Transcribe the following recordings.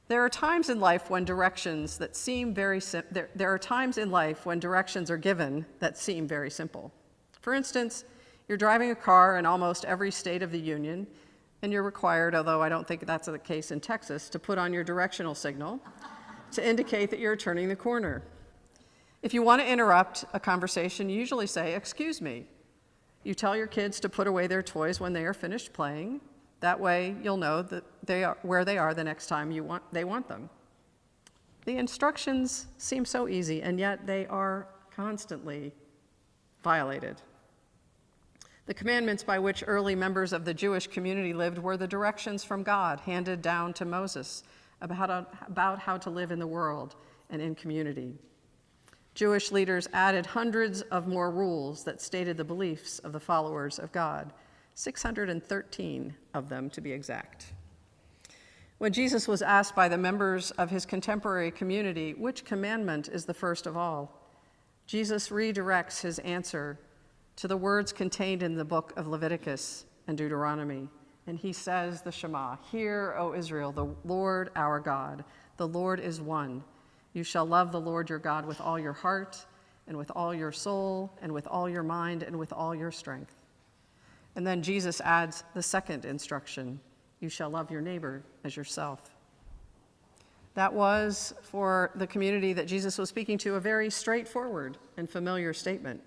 There are times in life when directions that seem very there are times in life when directions are given that seem very simple. For instance, you're driving a car in almost every state of the union, and you're required, although I don't think that's the case in Texas, to put on your directional signal to indicate that you're turning the corner. If you want to interrupt a conversation, you usually say, "Excuse me." You tell your kids to put away their toys when they are finished playing. That way, you'll know that where they are the next time they want them. The instructions seem so easy, and yet they are constantly violated. The commandments by which early members of the Jewish community lived were the directions from God handed down to Moses about how to live in the world and in community. Jewish leaders added hundreds of more rules that stated the beliefs of the followers of God. 613 of them, to be exact. When Jesus was asked by the members of his contemporary community, which commandment is the first of all, Jesus redirects his answer to the words contained in the book of Leviticus and Deuteronomy. And he says the Shema, "Hear, O Israel, the Lord our God, the Lord is one. You shall love the Lord your God with all your heart and with all your soul and with all your mind and with all your strength." And then Jesus adds the second instruction, "You shall love your neighbor as yourself." That was, for the community that Jesus was speaking to, a very straightforward and familiar statement.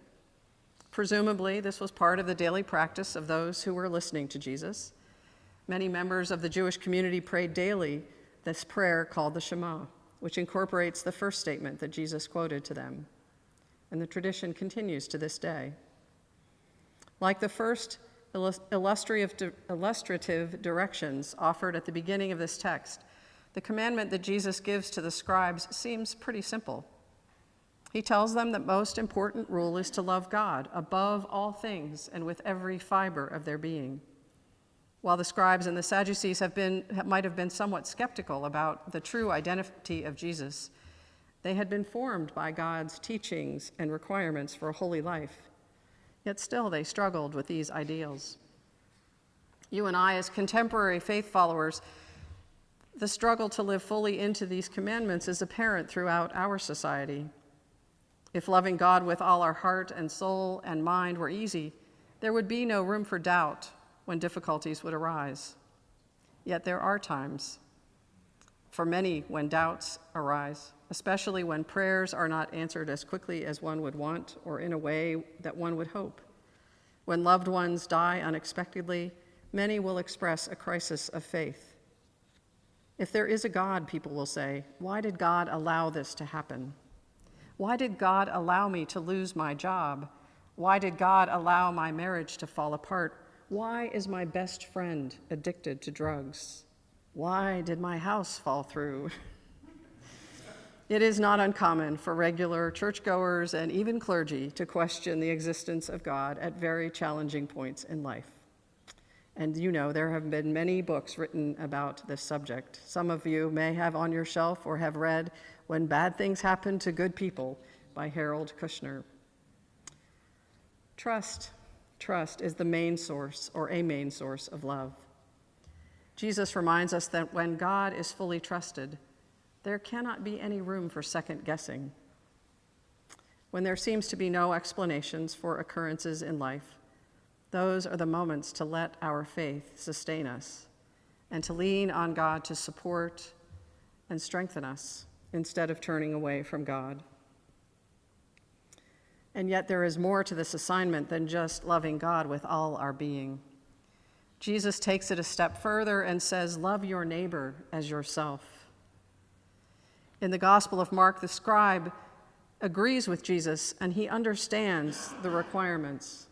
Presumably, this was part of the daily practice of those who were listening to Jesus. Many members of the Jewish community prayed daily this prayer called the Shema, which incorporates the first statement that Jesus quoted to them. And the tradition continues to this day. Like the first illustrative directions offered at the beginning of this text, the commandment that Jesus gives to the scribes seems pretty simple. He tells them that most important rule is to love God above all things and with every fiber of their being. While the scribes and the Sadducees might have been somewhat skeptical about the true identity of Jesus, they had been formed by God's teachings and requirements for a holy life. Yet still they struggled with these ideals. You and I, as contemporary faith followers, the struggle to live fully into these commandments is apparent throughout our society. If loving God with all our heart and soul and mind were easy, there would be no room for doubt when difficulties would arise. Yet there are times, for many, when doubts arise, especially when prayers are not answered as quickly as one would want or in a way that one would hope. When loved ones die unexpectedly, many will express a crisis of faith. If there is a God, people will say, why did God allow this to happen? Why did God allow me to lose my job? Why did God allow my marriage to fall apart? Why is my best friend addicted to drugs? Why did my house fall through? It is not uncommon for regular churchgoers and even clergy to question the existence of God at very challenging points in life. And you know, there have been many books written about this subject. Some of you may have on your shelf or have read When Bad Things Happen to Good People by Harold Kushner. Trust is the main source or a main source of love. Jesus reminds us that when God is fully trusted, there cannot be any room for second guessing. When there seems to be no explanations for occurrences in life, those are the moments to let our faith sustain us and to lean on God to support and strengthen us instead of turning away from God. And yet there is more to this assignment than just loving God with all our being. Jesus takes it a step further and says, love your neighbor as yourself. In the Gospel of Mark, the scribe agrees with Jesus and he understands the requirements.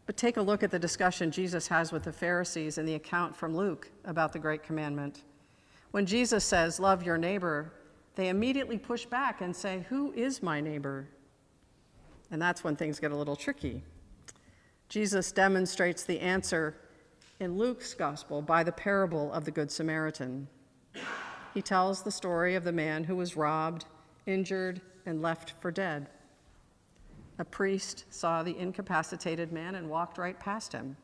But take a look at the discussion Jesus has with the Pharisees in the account from Luke about the Great Commandment. When Jesus says, love your neighbor, they immediately push back and say, who is my neighbor? And that's when things get a little tricky. Jesus demonstrates the answer in Luke's gospel by the parable of the Good Samaritan. He tells the story of the man who was robbed, injured, and left for dead. A priest saw the incapacitated man and walked right past him.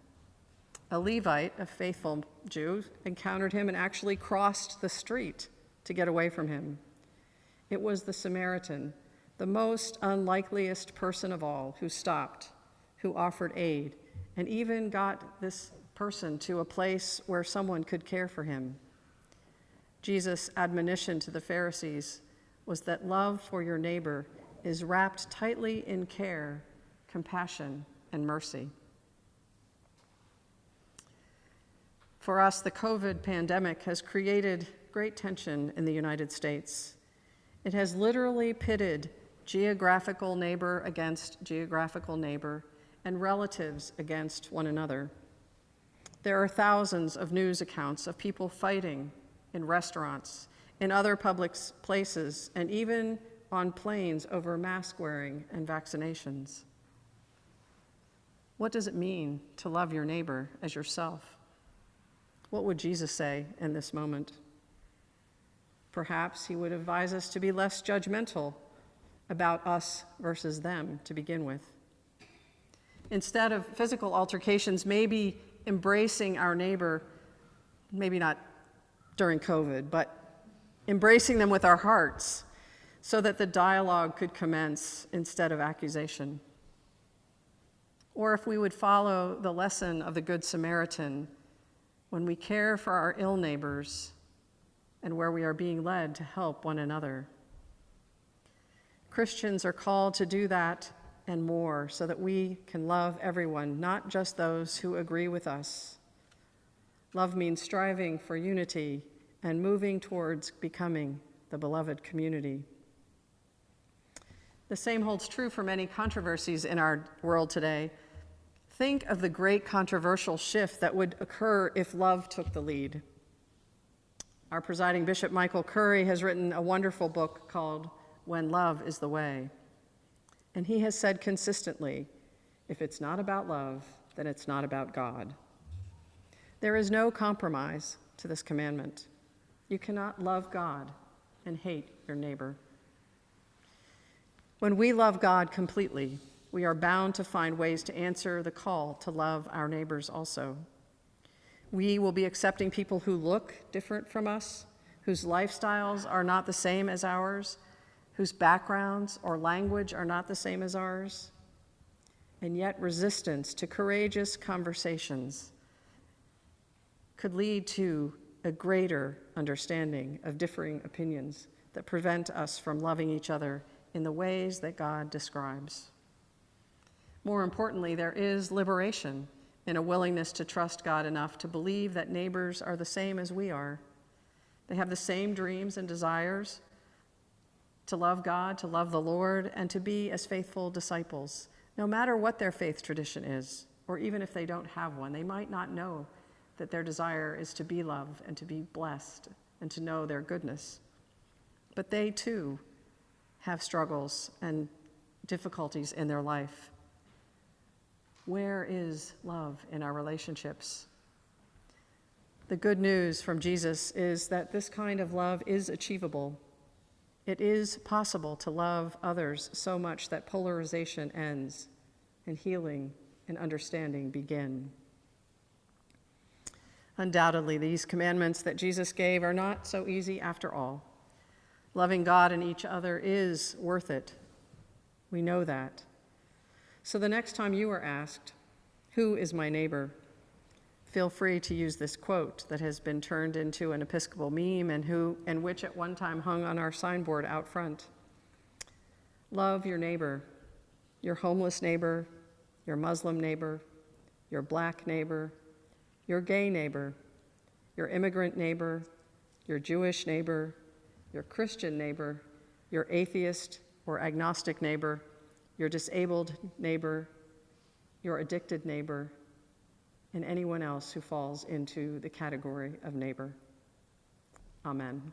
A Levite, a faithful Jew, encountered him and actually crossed the street to get away from him. It was the Samaritan, the most unlikeliest person of all, who stopped, who offered aid, and even got this person to a place where someone could care for him. Jesus' admonition to the Pharisees was that love for your neighbor is wrapped tightly in care, compassion, and mercy. For us, the COVID pandemic has created great tension in the United States. It has literally pitted geographical neighbor against geographical neighbor and relatives against one another. There are thousands of news accounts of people fighting in restaurants, in other public places, and even on planes over mask wearing and vaccinations. What does it mean to love your neighbor as yourself? What would Jesus say in this moment? Perhaps he would advise us to be less judgmental about us versus them to begin with. Instead of physical altercations, maybe embracing our neighbor, maybe not during COVID, but embracing them with our hearts so that the dialogue could commence instead of accusation. Or if we would follow the lesson of the Good Samaritan, when we care for our ill neighbors and where we are being led to help one another. Christians are called to do that and more so that we can love everyone, not just those who agree with us. Love means striving for unity and moving towards becoming the beloved community. The same holds true for many controversies in our world today. Think of the great controversial shift that would occur if love took the lead. Our presiding Bishop Michael Curry has written a wonderful book called When Love is the Way. And he has said consistently, if it's not about love, then it's not about God. There is no compromise to this commandment. You cannot love God and hate your neighbor. When we love God completely, we are bound to find ways to answer the call to love our neighbors also. We will be accepting people who look different from us, whose lifestyles are not the same as ours, whose backgrounds or language are not the same as ours, and yet resistance to courageous conversations could lead to a greater understanding of differing opinions that prevent us from loving each other in the ways that God describes. More importantly, there is liberation in a willingness to trust God enough to believe that neighbors are the same as we are. They have the same dreams and desires to love God, to love the Lord, and to be as faithful disciples, no matter what their faith tradition is, or even if they don't have one. They might not know that their desire is to be loved and to be blessed and to know their goodness. But they too have struggles and difficulties in their life. Where is love in our relationships? The good news from Jesus is that this kind of love is achievable. It is possible to love others so much that polarization ends and healing and understanding begin. Undoubtedly, these commandments that Jesus gave are not so easy after all. Loving God and each other is worth it. We know that. So the next time you are asked, "Who is my neighbor?" feel free to use this quote that has been turned into an Episcopal meme and which at one time hung on our signboard out front. Love your neighbor, your homeless neighbor, your Muslim neighbor, your black neighbor, your gay neighbor, your immigrant neighbor, your Jewish neighbor, your Christian neighbor, your atheist or agnostic neighbor, your disabled neighbor, your addicted neighbor, and anyone else who falls into the category of neighbor. Amen.